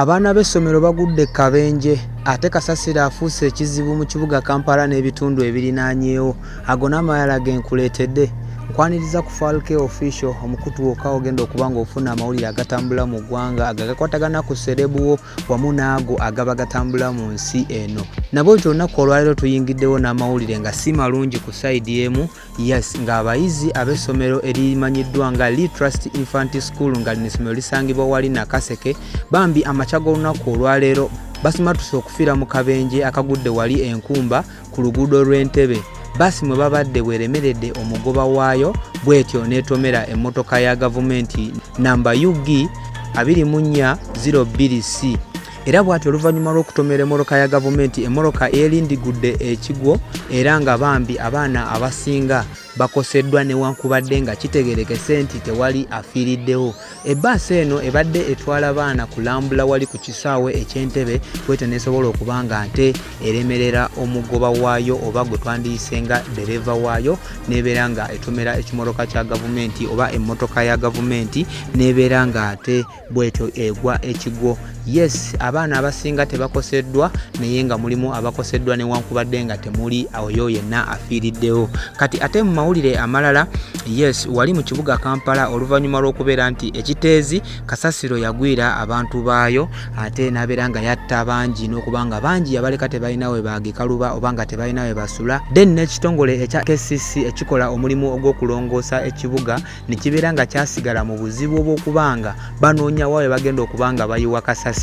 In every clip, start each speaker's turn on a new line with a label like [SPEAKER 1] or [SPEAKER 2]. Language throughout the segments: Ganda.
[SPEAKER 1] Abaana b'essomero bagudde kabenje ate kasasiro afuuse ekizibu mu kibuga Kampala n'ebitundu ebirinaanyeewo. Ago n'amalala ge nkuleetedde. Nkwaniriza ku Falke Official omukutu wokka ogenda okuba ng'ofuna amawulire agatambula mu ggwanga agakwatagana ku serebuwo wamu n'ago agaba gatambula mu nsi eno. Nabwekyo olunaku olwaleero tuyingiddewo n'amawulire nga si malungi ku sayidi emu. Yes, ng'abayizi ab'essomero erimanyiddwa nga Lee Trust Infant School nga lino essomero lisangibwa wali Nakaseke bambi amakya g'olunaku olwaleero basimatuse okufiira mu kabenje akagudde wali Enkumba ku luguudo lw'Entebbe. Basi mwe babadde bweremeredde omugoba waayo bwetyo n'etomera emmotoka ya gavumenti namba UG 2402C. Era bw'atyo oluvannyuma lw'okutomera emmotoka ya gavumenti emmotoka erindigudde ekigwo era nga bambi abaana abasinga bakoseddwa newankubadde nga kitegerekese nti tewali afiiriddewo. Ebbaasi eno ebadde etwala baana kulambula wali ku kisaawe eky'Entebbe bwetyo nesobola okuba nga nte eremerera omugoba waayo oba gwe twandiyise nga dereva waayo n'ebeera nga etomera ekimotoka kya gavumenti oba emmotoka ya gavumenti n'ebeera nga ate bwetyo egwa ekigwo. Yes, abaana abasinga tebakoseddwa naye nga mulimu abakoseddwa newankubadde nga temuli oyo yenna afiiriddewo. Kati ate mu mawulire amalala, yes, wali mu kibuga Kampala oluvannyuma lw'okubeera nti ekiteezi kasasiro yagwira abantu baayo ate n'abeera nga yatta bangi n'okuba nga bangi abaleka tebalina we bagikaluba oba nga tebalina we basula. Then n'ekitongole ekya KCC ekikola omulimu ogw'okulongoosa ekibuga ne kibeera nga kyasigala mu buzibu obw'okubanga banoonya wa we bagenda okuba nga bayiwa kasasiro.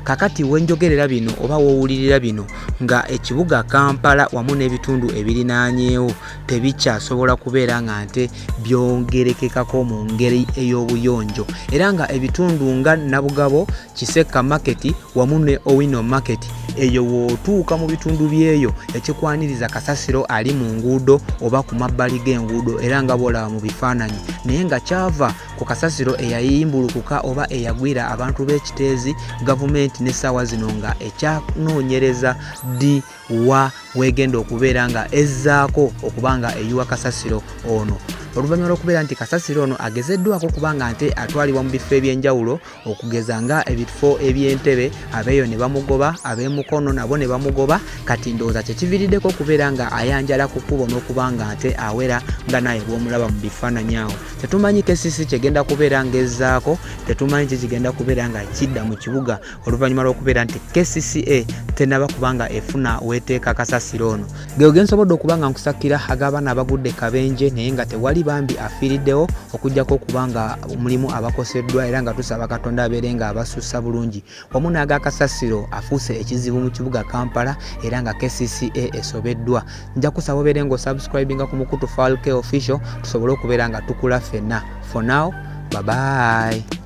[SPEAKER 1] Kakati wenjogerera bino oba wowulirira bino nga ekibuga Kampala wamu n'ebitundu ebirinaanyeewo tebikyasobola kubeera nga nte byongerekekako mu ngeri ey'obuyonjo era nga ebitundu nga Nabugabo, Kiseka Market wamu ne Owino Market eyo wootuuka mu bitundu byeyo ekikwaniriza kasasiro ali mu nguudo oba ku mabbali g'enguudo era nga bw'olaba mu bifaananyi naye nga kyava ku kasasiro eyayimbulukuka oba eyagwira abantu b'ekiteezi gavumenti n'essaawa zino nga ekyanoonyereza ddi wa wegenda okubeera nga ezzaako okuba nga eyiwa kasasiro ono. Oluvannyuma lw'okubeera nti kasasiro ono agezeddwako okuba nga nte atwalibwa mu bifo eby'enjawulo okugeza nga ebifo eby'Entebbe abeeyo ne bamugoba, ab'emukono nabo ne bamugoba. Kati ndowooza kyekiviiriddeko okubeera nga ayanjala ku kkubo n'okuba nga nte awera nga naye bw'omulaba mu bifaananyi awo. Tetumanyi KCC kyegenda kubeera ng'ezzaako, tetumanyi kigenda kubeera nga kidda mu kibuga oluvannyuma lw'okubeera nti KCCA tenaba kuba nga efuna weeteeka kasasiro ono. Geo gensobodde okuba nga nkusakira ag'abaana abagudde kabenje naye nga tewali bambi afiiriddewo okujjako okuba nga mulimu abakoseddwa era nga tusaba Katonda abeere nga abasussa bulungi. Wamu n'aga kasasiro afuuse ekizibu mu kibuga Kampala era nga KCCA esobeddwa. Nja kusaba obeere ng'osubscribinga ku mukutu Falke Official tusobole okubeera nga tukula ffenna. For now, bye bye.